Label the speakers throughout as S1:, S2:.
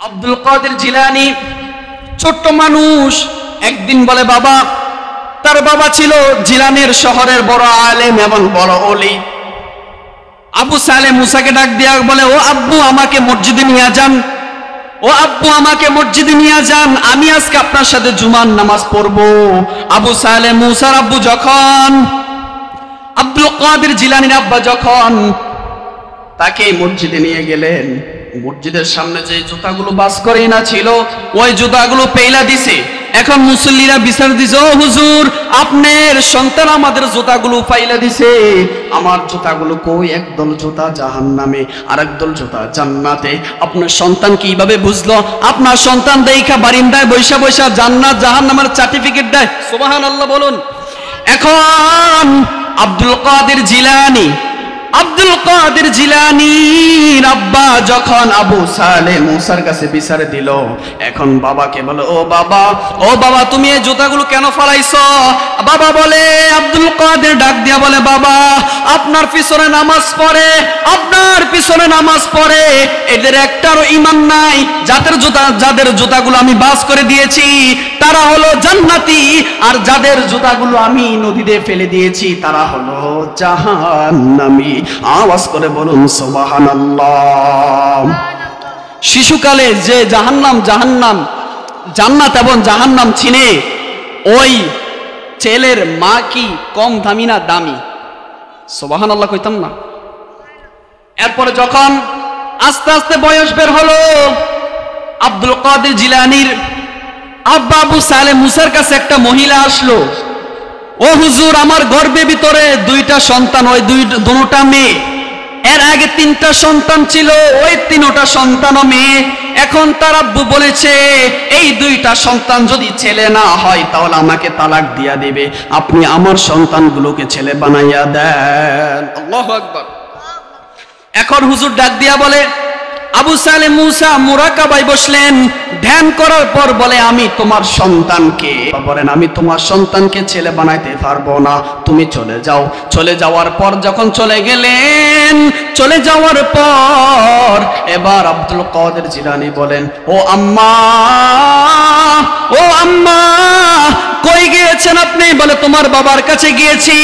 S1: আব্দুল কাদের জিলানী ছোট্ট মানুষ, একদিন বলে বাবা, তার বাবা ছিল জিলানের শহরের বড় আলেম এবং বড় ওলি। আবু সালেহ মুসাকে ডাক দিয়া বলে, ও আব্বু আমাকে মসজিদে নিয়ে যান, ও আব্বু আমাকে মসজিদে নিয়ে যান, আমি আজকে আপনার সাথে জুমার নামাজ পড়বো। আবু সালেহ মুসার আব্বু যখন, আব্দুল কাদের জিলানীর আব্বা যখন তাকে মসজিদে নিয়ে গেলেন, মসজিদের সামনে যে জুতাগুলো বাস করেই না ছিল ওই জুতাগুলো পেইলা দিছে। এখন মুসল্লিরা বিচার দিছে, ও হুজুর আপনার সন্তান আমাদের জুতাগুলো পাইলা দিছে, আমার জুতাগুলো কই? একদল জুতা জাহান্নামে আর একদল জুতা জান্নাতে। আপনার সন্তান কিভাবে বুঝলো? আপনার সন্তান দেখা বারিন্দায় বৈশা বৈশা জান্নাত জাহান্নামের সার্টিফিকেট দেয়। সুবহানাল্লাহ বলুন। এখন আব্দুল কাদের জিলানী, আব্দুল কাদের জিলানীর আব্বা যখন আবু সালেহ মুসার কাছে বিচার দিল, এখন বাবাকে বলে, ও বাবা তুমি এই জুতাগুলো কেন ফালাইছো? বাবা বলে, আব্দুল কাদের ডাক দিয়া বলে, বাবা আপনার পিছনে নামাজ পড়ে, আপনার পিছনে নামাজ পড়ে এদের একটারও ঈমান নাই। যাদের জুতাগুলো আমি বাস করে দিয়েছি তারা হলো জান্নাতি, আর যাদের জুতাগুলো আমি নদীতে ফেলে দিয়েছি তারা হলো জাহান্নামী। আওয়াজ করে বলুন সুবহানাল্লাহ। শিশুকালে যে জাহান্নাম জান্নাত এবং জাহান্নাম চিনে, ওই ছেলের মা কি কম দামি না দামি? সুবহানাল্লাহ কইতাম না। এরপরে যখন আস্তে আস্তে বয়স বের হলো, আব্দুল কাদের জিলানীর আব্বা আবু সালেহ মুসার কাছে একটা মহিলা আসলো, ও হুজুর আমার গর্ভের ভিতরে দুইটা সন্তান, ওই দুটা মেয়ে। এর আগে তিনটা সন্তান ছিল, ওই তিনটা সন্তানও মেয়ে। এখন তার আব্বু বলেছে এই দুইটা সন্তান যদি ছেলে না হয় তাহলে আমাকে তালাক দিয়া দিবে, আপনি আমার সন্তানগুলোকে ছেলে বানাইয়া দেন। আল্লাহু আকবার। এখন হুজুর ডাক দিয়া বলে, আবু সালেহ মুসা মুরাকাবায় বসলেন, ধ্যান করার পর বলে, আমি তোমার সন্তানকে, বলেন আমি তোমার সন্তানকে ছেলে বানাইতে পারবো না, তুমি চলে যাও। চলে যাওয়ার পর যখন চলে গেলেন, চলে যাওয়ার পর এবার আব্দুল কাদের জিলানী বলেন, ও আম্মা কই গিয়েছেন আপনি? বলে তোমার বাবার কাছে গিয়েছি,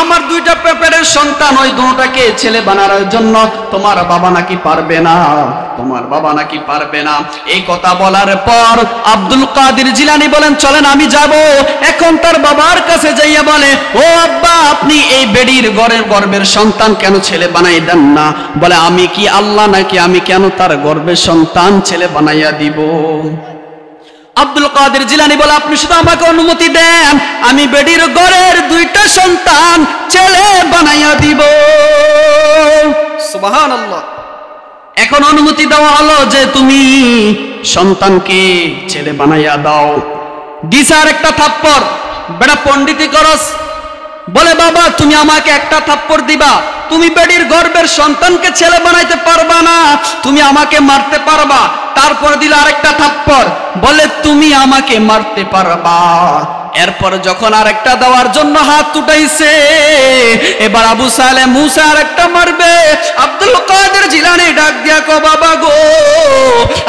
S1: আমার দুইটা পেটের সন্তান ওই দুটাকে ছেলে বানানোর জন্য। তোমার বাবা নাকি পারবে না, তোমার বাবা নাকি পারবে না। এই কথা বলার পর আব্দুল কাদের জিলানী বলেন, চলেন আমি যাব। এখন তার বাবার কাছে যাইয়া বলে, ও আব্বা আপনি এই বেডির গর্ভের সন্তান কেন ছেলে বানাই দেন না? বলে আমি কি আল্লাহ নাকি, আমি কেন তার গর্ভের সন্তান ছেলে বানাইয়া দিব? আব্দুল কাদের জিলানী বলে, আপনি শুধু আমাকে অনুমতি দেন, আমি বেডির ঘরের দুইটা সন্তান ছেলে বানাইয়া দিব। সুবহানাল্লাহ। এখন অনুমতি দেওয়া হলো যে তুমি সন্তানকে ছেলে বানাইয়া দাও। দিছে আর একটা থাপ্পড়, বেটা পণ্ডিতি করস। বলে বাবা তুমি আমাকে একটা থাপ্পড় দিবা, তুমি বেডির গর্ভের সন্তানকে ছেলে বানাইতে পারবা না, তুমি আমাকে মারতে পারবা। তারপর দিল আরেকটা থাপ্পড়, বলে তুমি আমাকে মারতে পারবা। এরপর যখন আরেকটা দেওয়ার জন্য হাত উঠাইছে, এবার আবু সালেহ মুসা আরেকটা মারবে। আব্দুল কাদের জিলানী ডাক দিয়া কো, বাবা গো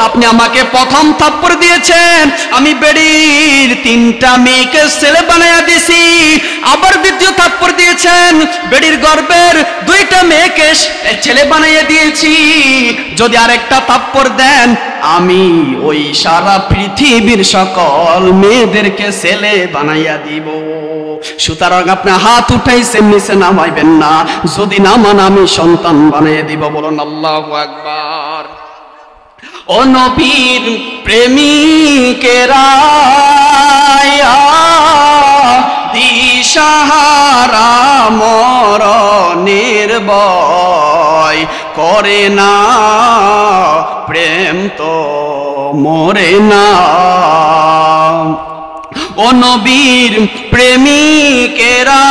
S1: আপনি আমাকে প্রথম থাপ্পড় দিয়েছেন, আমি বেডির তিনটা মেয়েকে ছেলে বানাইয়া দিছি। আবার দ্বিতীয় থাপ্পড় দিয়েছেন, বেডির গর্ভের দুইটা মেয়েকে ছেলে বানাইয়া দিয়েছি। যদি আরেকটা থাপ্পড় দেন, আমি ওই সারা পৃথিবীর সকল মেয়েদেরকে ছেলে বানাইয়া দিব। সুতরাং আপনি হাত উঠাইছেন, নিচে নামাইবেন না, যদি নামান আমি সন্তান বানাইয়া দিব। বলুন আল্লাহু আকবার। ও নবীর প্রেমিকেরা দিশাহারা মরণের ভয় করে না, প্রেম তো মরে না। ও নবীর প্রেমিকেরা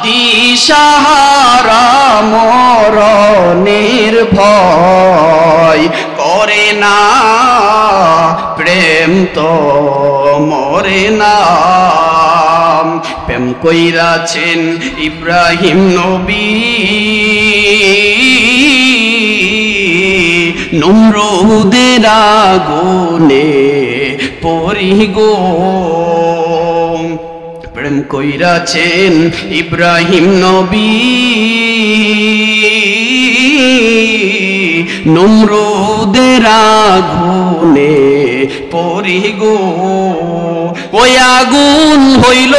S1: দিশাহারা মরণের ভয় করে না, প্রেম তো মরে না। প্রেম কইরাছেন ইব্রাহিম নবী, নমরুদের আগুনে পড়ি গো। প্রেম কইরাছেন ইব্রাহিম নবী নমরুদের আগুনে পড়ি গো। ওই আগুন হইল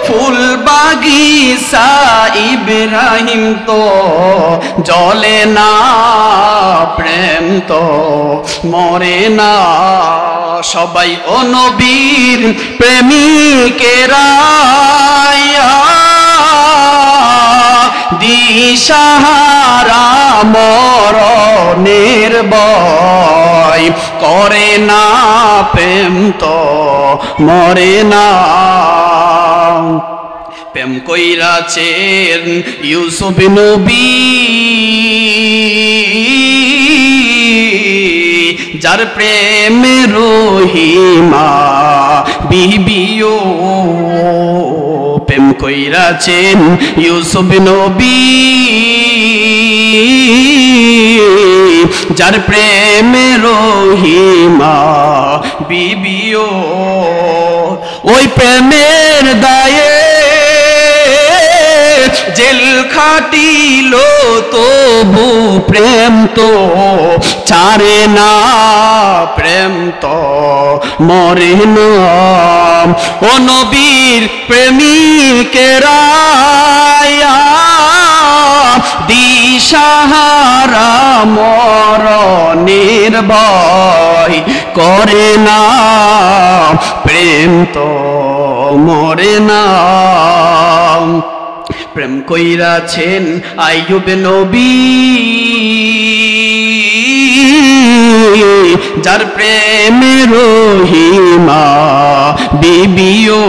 S1: ফুল বাগিচা, ইব্রাহিম তো জ্বলে না, প্রেম তো মরে না। সবাই ও নবীর প্রেমিকেরা দিশাহারা মরণের ভয় করে না, প্রেম তো মরে না। প্রেম কইরাছেন ইউসুফ নবী যার প্রেমে রহিমা বিবিও। প্রেম কইরাছেন ইউসুফ নবী যার প্রেমে রহিমা বিবিও। ওই প্রেমের দায়ে জেল খাটিল তবু প্রেম তো ছাড়ে না, প্রেম তো মরে না। ও নবীর প্রেমিকেরা দিশাহারা মরণের ভয় করে না, প্রেম তো মরে না। প্রেম কইরাছেন আইয়ুব নবী যার প্রেমে রহিমা বিবিও।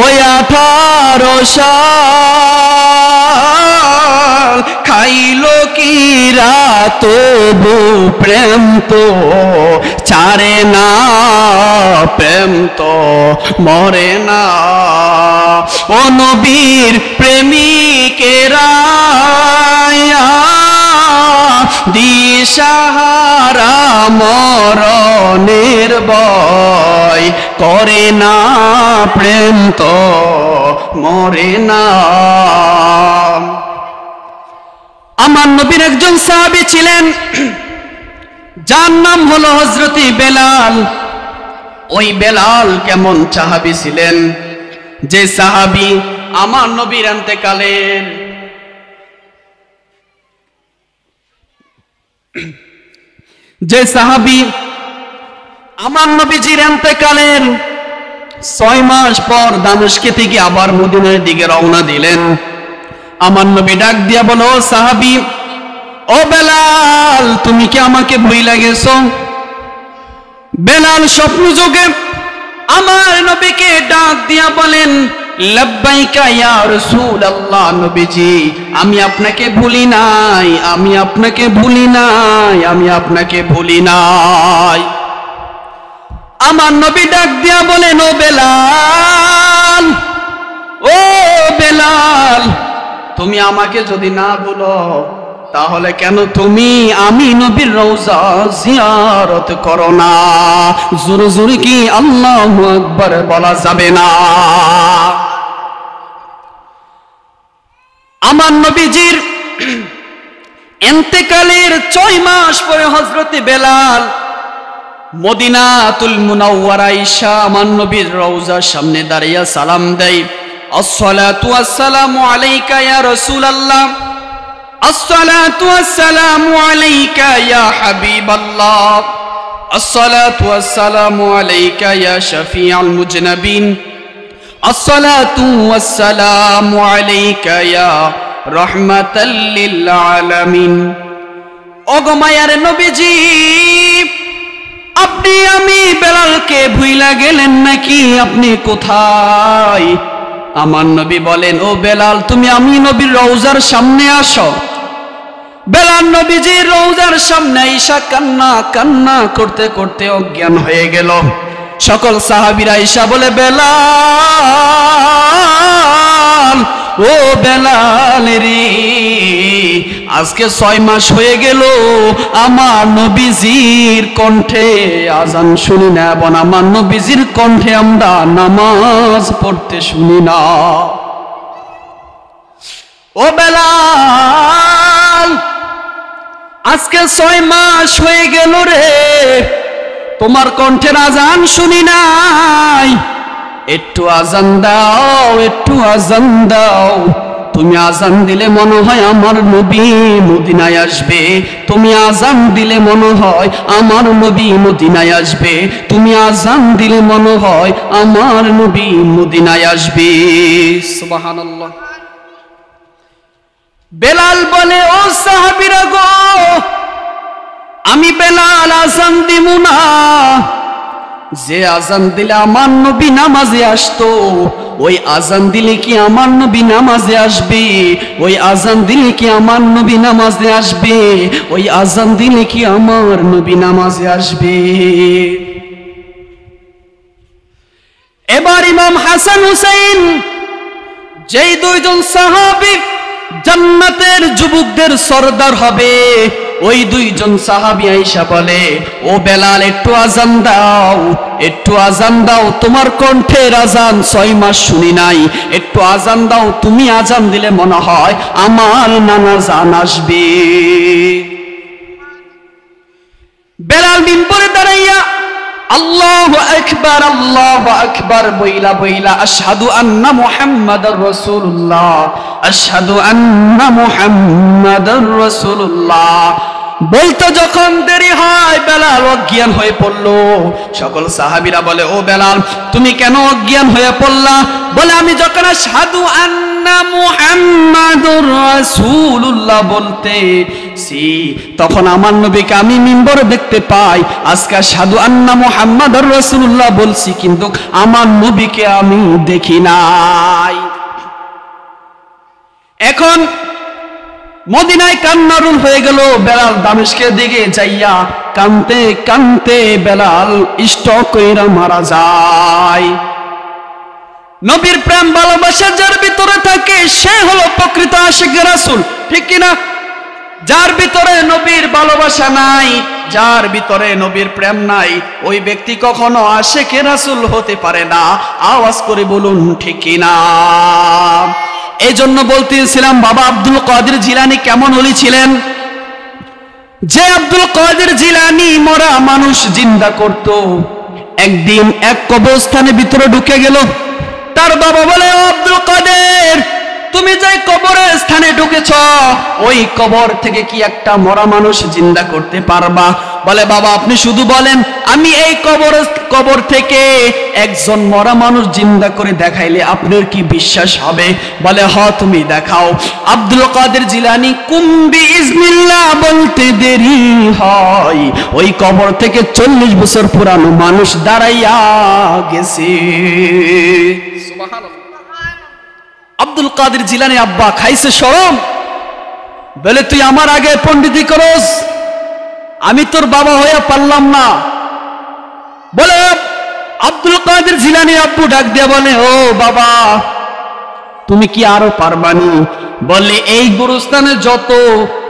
S1: ওই 18 সাল খাইল কি রাত প্রেম তো ছাড়ে না, প্রেম তো মরে না। ও নবীর প্রেমিকেরা দিশাহারা মরণের ভয় করে না, প্রেম তো মরে না। আমার নবীর একজন সাহাবী ছিলেন যার নাম হলো হযরত বেলাল। ওই বেলাল কেমন সাহাবী ছিলেন, যে সাহাবী আমার নবীর ইন্তেকালের যে সাহাবী আমার নবীজির ইন্তেকালের 6 মাস পর দামেস্ক থেকে আবার মদিনার দিকে রওনা দিলেন। আমার নবী ডাক দিয়া বলো, সাহাবী ও বেলাল, তুমি কি আমাকে ভুইলা গেছো? বেলাল স্বপ্ন যোগে আমার নবীকে ডাক দিয়া বলেন, লাব্বাইকা ইয়া রাসূলুল্লাহ, নবীজি আমি আপনাকে ভুলি নাই, আমি আপনাকে ভুলি নাই, আমি আপনাকে ভুলি নাই। আমার নবী ডাক দিয়া বলেন, ও বেলাল, ও বেলাল, তুমি আমাকে যদি না ভুলো তাহলে কেন তুমি আমি নবীর রওজা জিয়ারত করো না? জোরে জোরে কি আল্লাহু আকবার বলা যাবে না? আমার নবীজির ইন্তেকালের 6 মাস পরে হযরত বেলাল মদিনাতুল মুনাওয়ারায় এসে আমার নবীর রওজার সামনে দাঁড়িয়ে সালাম দেয়, আসসালাতু ওয়াসসালামু আলাইকা ইয়া রাসূলুল্লাহ, আসসালাতু ওয়াসসালামু আলাইকা ইয়া হাবিবাল্লাহ, আসসালাতু ওয়াসসালামু আলাইকা ইয়া শাফিউল মুজনাবিন, আসসালাতু ওয়াসসালামু আলাইকা ইয়া রাহমাতাল লিল আলামিন। ওগো মায়ার নবীজি, আপনি আমি বেলালকে ভুইলা গেলেন নাকি? আপনি কোথায়? আমার নবী বলেন, ও বেলাল, তুমি আমি নবীর রওজার সামনে আসো। বেলাল নবীজির রওজার সামনে আইসা কান্না কান্না করতে করতে অজ্ঞান হয়ে গেল। সকল সাহাবীরা আইসা বলে, বেলাল, ও বেলাল রে, আজকে 6 মাস হয়ে গেল আমার নবীজির কণ্ঠে আজান শুনি না, এবং আমার নবীজির কণ্ঠে আমরা নামাজ পড়তে শুনি না। ও বেলাল, আজকে 6 মাস হয়ে গেল রে, তোমার কণ্ঠের আজান শুনি নাই। একটু আজান দাও, একটু আজান দাও। তুমি আজান দিলে মনে হয় আমার নবী মদিনায় আসবে। তুমি আজান দিলে মনে হয় আমার নবী মদিনায় আসবে। তুমি আজান দিলে মনে হয় আমার নবী মদিনায় আসবে। সুবহানাল্লাহ। বেলাল বলে, ও সাহাবীরা গো, আমি বেলাল আজান দিব না। যে আজান দিলে আমার নবী নামাজে আসতো, ওই আজান দিলে কি আমার নবী নামাজে আসবে? ওই আজান দিলে কি আমার নবী নামাজে আসবে? ওই আজান দিলে কি আমার নবী নামাজে আসবে? এবার ইমাম হাসান হুসাইন, যেই দুইজন সাহাবী জান্নাতের যুবকদের সরদার হবে, ওই দুইজন সাহাবী আয়েশা বলে, ও বেলাল একটু আজান দাও, একটু আজান দাও। তোমার কণ্ঠের আজান 6 মাস শুনি নাই, একটু আজান দাও। তুমি আজান দিলে মনে হয় আমার নানা জান আসবে। বেলাল মিম্বরে দাঁড়াইয়া আল্লাহু আকবার, আল্লাহু আকবার বইলা বইলা আশহাদু আন্না মুহাম্মাদার রাসূলুল্লাহ, আশহাদু আন্না মুহাম্মাদার রাসূলুল্লাহ বলতে যখন দেরি হয়, বেলাল অজ্ঞান হয়ে পড়ল। সকল সাহাবীরা বলে, ও বেলাল তুমি কেন অজ্ঞান হয়ে পড়লা? বলে, আমি যখন আশহাদু আন্না মুহাম্মাদুর রাসূলুল্লাহ বলতেছি, তখন আমার নবীকে আমি মিম্বরে দেখতে পাই। আজকে আশহাদু আন্না মুহাম্মাদুর রাসূলুল্লাহ বলছি, কিন্তু আমার নবীকে আমি দেখি নাই। এখন মদিনায় কান্নারুল হয়ে গেল। বেলাল দামেস্কের দিকে যাইয়া কানতে কানতে বেলাল স্ট্রোক কইরা মারা যায়। নবীর প্রেম ভালোবাসা যার ভিতরে থাকে সে হলো প্রকৃত আশিক রাসূল, ঠিক কিনা? যার ভিতরে নবীর ভালোবাসা নাই, যার ভিতরে নবীর প্রেম নাই, ওই ব্যক্তি কখনো আশিক রাসূল হতে পারে না। আওয়াজ করে বলুন ঠিক কিনা? এই জন্য বলতেছিলাম, বাবা আব্দুল কাদের জিলানী কেমন ওলি ছিলেন? যে আব্দুল কাদের জিলানী মরা মানুষ জিন্দা করত। একদিন এক কবরস্থানের ভিতরে ঢুকে গেল। তার বাবা বলে, ও আব্দুল কাদের, তুমি যে কবরের স্থানে ঢুকেছ, ওই কবর থেকে কি একটা মরা মানুষ জিন্দা করতে পারবা? বলে, বাবা আপনি শুধু বলেন, আমি এই কবর থেকে একজন মরা মানুষ জিন্দা করে দেখাইলে আপনার কি বিশ্বাস হবে? বলে, হ তুমি দেখাও। আব্দুল কাদের জিলানী কুম্বি ইজনিল্লাহ বলতে দেরি হয়, ওই কবর থেকে 40 বছর পুরানো মানুষ দাঁড়াইয়া গেছে। সুবহানাল্লাহ। আব্দুল কাদের জিলানী আব্বা খাইছে শরম। বলে, তুই আমার আগে পণ্ডিতি করস, আমি তোর বাবা হয়ে পারলাম না। বলে, আব্দুল কাদের জিলানী আব্বু ডাক দিয়ে বলে, ও বাবা তুমি কি আরো পারবানি? বলে, এই গুরুস্থানে যত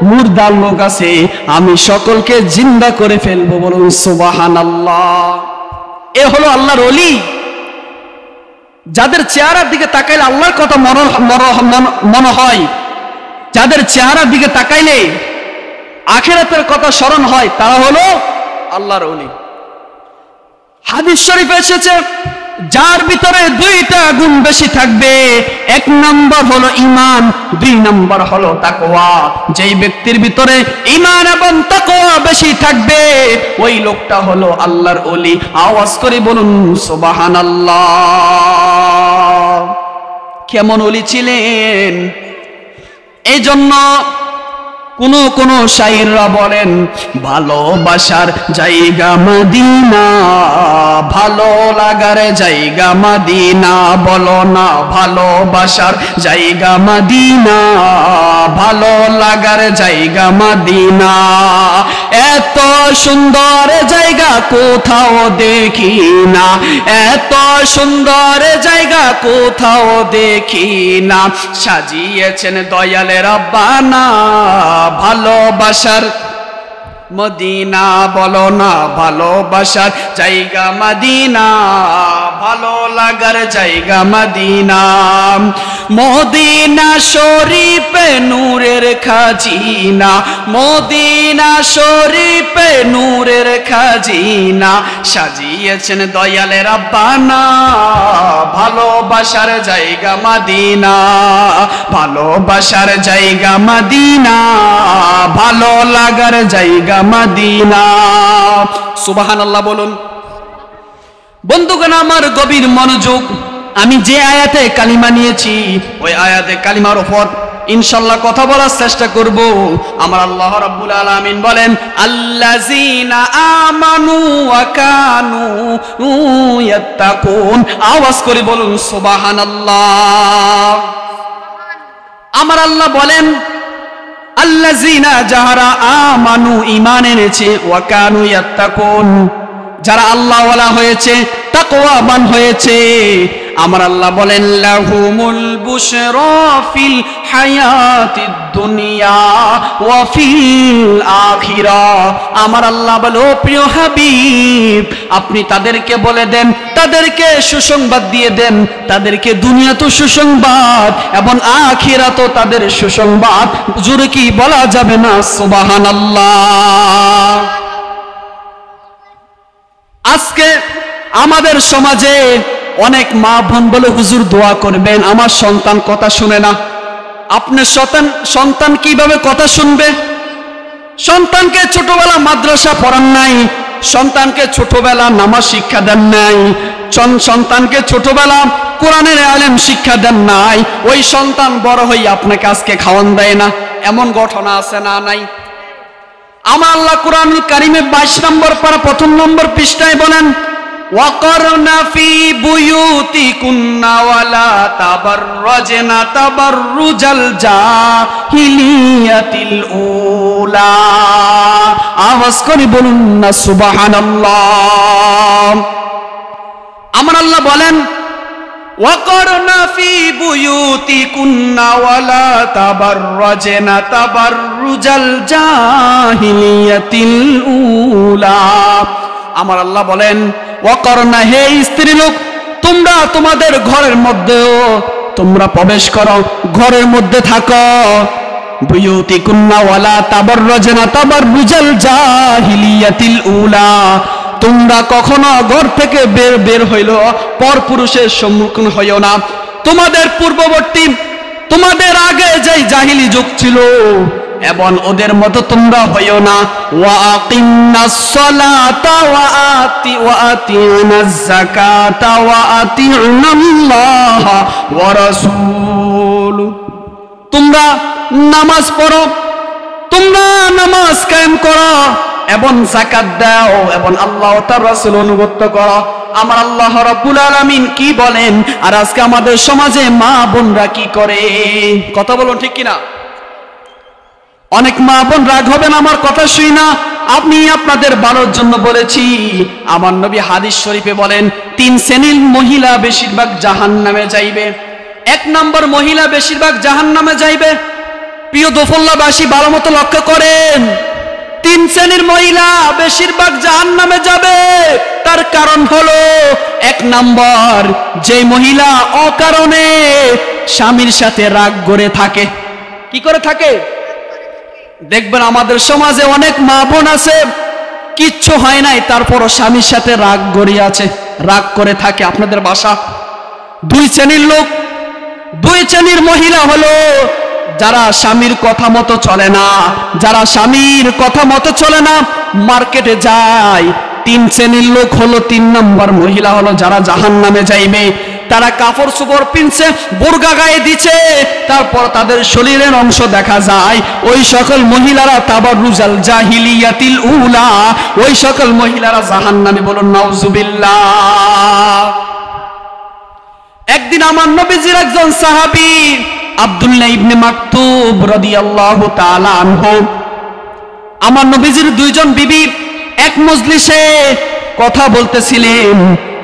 S1: মুর্দার লোক আছে আমি সকলকে জিন্দা করে ফেলবো। বলুন সুবহানাল্লাহ। এ হলো আল্লাহর ওলি, যাদের চেহারার দিকে তাকাইলে আল্লাহর কথা মনে হয়, যাদের চেহারার দিকে তাকাইলে আখিরাতের কথা স্মরণ হয়, তারা হলো আল্লাহর ওলি। হাদিস শরীফে এসেছে, যার ভিতরে 2টা গুণ বেশি থাকবে, 1 নম্বর হলো ঈমান, 2 নম্বর হলো তাকওয়া। যেই ব্যক্তির ভিতরে ঈমান এবং তাকওয়া বেশি থাকবে, ওই লোকটা হলো আল্লাহর ওলি। আওয়াজ করে বলুন সুবহানাল্লাহ। কেমন ওলি ছিলেন? এই জন্য কোন শায়ররা বলেন, ভালোবাসার জায়গা মদিনা, ভালো লাগার জায়গা মদিনা। বলো না ভালোবাসার জায়গা মদিনা, ভালো লাগার জায়গা মদিনা। এত সুন্দর জায়গা কোথাও দেখি না, এত সুন্দর জায়গা কোথাও দেখি না, সাজিয়েছেন দয়ালে রব্বানা ভালোবাসার মদিনা। বলো না ভালোবাসার জায়গা মদিনা, ভালো লাগার জায়গা মদিনা। মদিনা শরীফে নূরের খাজিনা, মদিনা শরীফে নূরের খাজিনা, সাজিয়েছেন দয়ালে রব্বানা ভালোবাসার জায়গা মদিনা, ভালোবাসার জায়গা মদিনা, ভালো লাগার জায়গা মদিনা। সুবহানাল্লাহ বলুন। বন্ধুগণ আমার গভীর মনোযোগ, আমি যে আয়াতে কালিমা নিয়েছি ওই আয়াতে কালিমার উপর ইনশাআল্লাহ কথা বলার চেষ্টা করব। আমার আল্লাহ রাব্বুল আলামিন বলেন আল্লাযীনা আমানু ওয়া কানু ইয়াত্তাকুন। আওয়াজ করে বলুন সুবহানাল্লাহ। আমার আল্লাহ বলেন আল্লাযীনা যারা আমানু ঈমান এনেছে, ওয়া কানু ইয়াত্তাকুন যারা আল্লাহওয়ালা হয়েছে, তাকওয়াবান হয়েছে। আমার আল্লাহ বলেন লাহুমুল বুশরা ফিল হায়াতিদ দুনিয়া ওয়া ফিল আখিরাহ। আমার আল্লাহ বলে প্রিয় হাবিব আপনি তাদেরকে বলে দেন, তাদেরকে সুসংবাদ দিয়ে দেন, তাদেরকে দুনিয়াতে সুসংবাদ এবং আখিরাতেও তাদের সুসংবাদ। জোরে কি বলা যাবে না সুবহানাল্লাহ। আজকে আমাদের সমাজে অনেক মা বোন বলে হুজুর দোয়া করবেন, আমার সন্তান কথা শুনে না। আপনার সন্তান কিভাবে কথা শুনবে? সন্তানকে ছোটবেলা মাদ্রাসা পড়ান নাই, সন্তানকে ছোটবেলা নামাজ শিক্ষা দেন নাই, সন্তানকে ছোটবেলা কোরআনের আলেম শিক্ষা দেন নাই, ওই সন্তান বড় হয়ে আপনাকে আজকে খাওয়ান দেয় না। এমন ঘটনা আছে না নাই? আমার আল্লাহ কুরআনুল কারীমে 22 নম্বর পারা 1 নম্বর পৃষ্ঠায় বলেন ওয়াকরনা ফি বুয়ুতিকুন্না ওয়ালা তাবাররাজনা তাবাররুজাল জাহিলিয়াতিল উলা। আওয়াজ করে বলুন না সুবহানাল্লাহ। আমার আল্লাহ বলেন ওয়াকরনা ফি বুয়ুতিকুন্না ওয়ালা তাবাররাজনা তাবাররুজাল জাহিলিয়াতিল উলা। আমার আল্লাহ বলেন ওয়াকরনা, হে স্ত্রী লোক তোমরা তোমাদের ঘরের মধ্যেও তোমরা প্রবেশ করো, ঘরের মধ্যে থাকো। বুয়ুতিকুন্না ওয়ালা তাবাররাজনা তাবাররুজাল জাহিলিয়াতিল উলা। তোমরা কখনো ঘর থেকে বের হইল পরপুরুষের সম্মুখীন হইও না। তোমাদের পূর্ববর্তী তোমাদের আগে যে জাহিলি যুগ ছিল এবং ওদের মতো তোমরা হইও না। ওয়া আকিমনাস সালাতা ওয়া আতিউনাজ যাকাতা ওয়া আতিউনাল্লাহ ওয়া রাসূল। তোমরা নামাজ পড়ো, তোমরা নামাজ কায়েম করো এবং যাকাত দাও এবং আল্লাহ ও তার রাসূল অনুগত করো। আমার আল্লাহ রাব্বুল আলামিন কি বলেন, আর আজকে আমাদের সমাজে মা বোনরা কি করে? কথা বলুন ঠিক কিনা? অনেক মা বোন রাগ হবেন আমার কথা শুই না, আমি আপনাদের ভালোর জন্য বলেছি। আমার নবী হাদিস শরীফে বলেন 3 শ্রেণীর মহিলা বেশিরভাগ জাহান্নামে যাইবে। 1 নম্বর মহিলা বেশিরভাগ জাহান্নামে যাইবে। প্রিয় দফল্লাবাসী ভালো মতো লক্ষ্য করেন, 3 শ্রেণীর মহিলা বেশিরভাগ জাহান্নামে যাবে। তার কারণ হলো 1 নম্বর, যে মহিলা অকারণে স্বামীর সাথে রাগ করে থাকে। কি করে থাকে? দেখবেন আমাদের সমাজে অনেক মা বোন আছে কিচ্ছু হয় নাই তারপরও স্বামীর সাথে রাগ গড়িয়ে আছে, রাগ করে থাকে। আপনাদের বাসা 2 শ্রেণীর লোক, 2 শ্রেণীর মহিলা হলো যারা স্বামীর কথা মতো চলে না, যারা স্বামীর কথা মতো চলে না মার্কেটে যায়। 3 শ্রেণীর লোক হলো 3 নম্বর মহিলা হলো যারা জাহান্নামে যাইবে। তারা কাপড় চোপড় পিনছে, বোরকা গায়ে দিচ্ছে, তারপর তাদের শরীরের অংশ দেখা যায়। ওই সকল মহিলারা তাবাররুজাল জাহিলিয়াতিল উলা, ওই সকল মহিলারা জাহান্নামে। বলুন নাউজুবিল্লাহ। একদিন আমার নবীজির একজন সাহাবী আব্দুল্লাহ ইবনে মাকতুব রাদিয়াল্লাহু তাআলা আনহু আমার নবীজির দুইজন বিবি এক মজলিসে কথা বলতেছিলেন।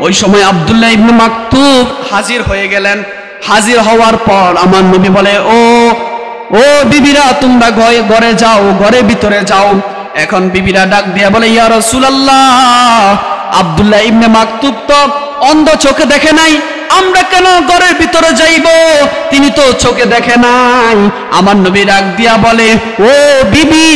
S1: ওই সময় আব্দুল্লাহ ইবনে মাকতুম হাজির হয়ে গেলেন। হাজির হওয়ার পর আমার নবী বলে, ও বিবিরা, তোমরা ঘরে যাও, ঘরে ভিতরে যাও। এখন বিবিরা ডাক দিয়া বলে, ইয়া রাসূলুল্লাহ, আব্দুল্লাহ ইবনে মাকতুম তো অন্ধ, চোখে দেখে নাই, আমরা কেন ঘরের ভিতরে যাইব? তিনি তো চোখে দেখে নাই। আমার নবী ডাক দিয়া বলে, ও বিবি,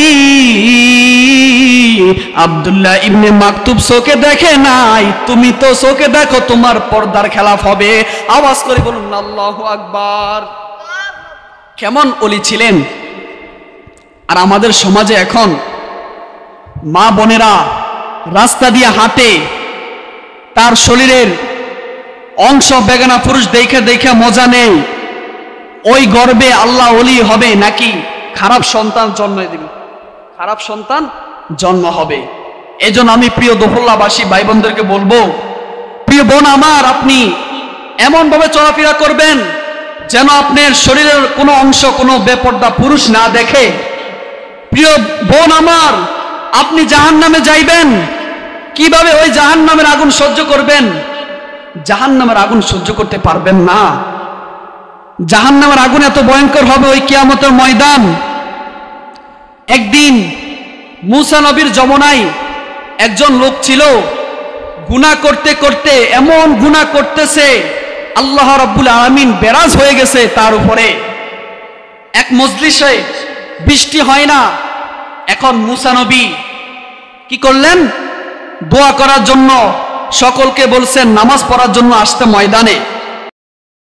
S1: আব্দুল্লাহ ইবনে মাকতুম চোখে দেখে নাই, তুমি তো চোখে দেখো, তোমার পর্দার খেলাফ হবে। আওয়াজ করে বলুন আল্লাহু আকবার। কেমন ওলি ছিলেন! আর আমাদের সমাজে এখন মা বোনেরা রাস্তা দিয়ে হাঁটে, তার শরীরের অংশ বেগানা পুরুষ দেখে দেখে মজা নেই। ওই গর্বে আল্লাহ ওলি হবে নাকি খারাপ সন্তান জন্ম দিবে, খারাপ সন্তান জন্ম হবে। এজন্য আমি প্রিয় দোহল্লাবাসী ভাই বোনদেরকে বলবো, প্রিয় বোন আমার, আপনি এমন ভাবে চলাফেরা করবেন যেন আপনার শরীরের কোনো অংশ কোনো বেপর্দা পুরুষ না দেখে। প্রিয় বোন আমার, আপনি জাহান্নামে যাইবেন, কিভাবে ওই জাহান্নামের আগুন সহ্য করবেন? জাহান্নামের আগুন সহ্য করতে পারবেন না। জাহান্নামের আগুন এত ভয়ঙ্কর হবে ওই কিয়ামতের ময়দান। একদিন মুসা নবীর জমানায় একজন লোক ছিল, গুনাহ করতে করতে এমন গুনাহ করতেছে, আল্লাহ রাব্বুল আলামিন বেরাজ হয়ে গেছে তার উপরে। এক মজলিসে বৃষ্টি হয় না। এখন মুসা নবী কি করলেন? দোয়া করার জন্য সকলকে বলছেন নামাজ পড়ার জন্য আসতে ময়দানে।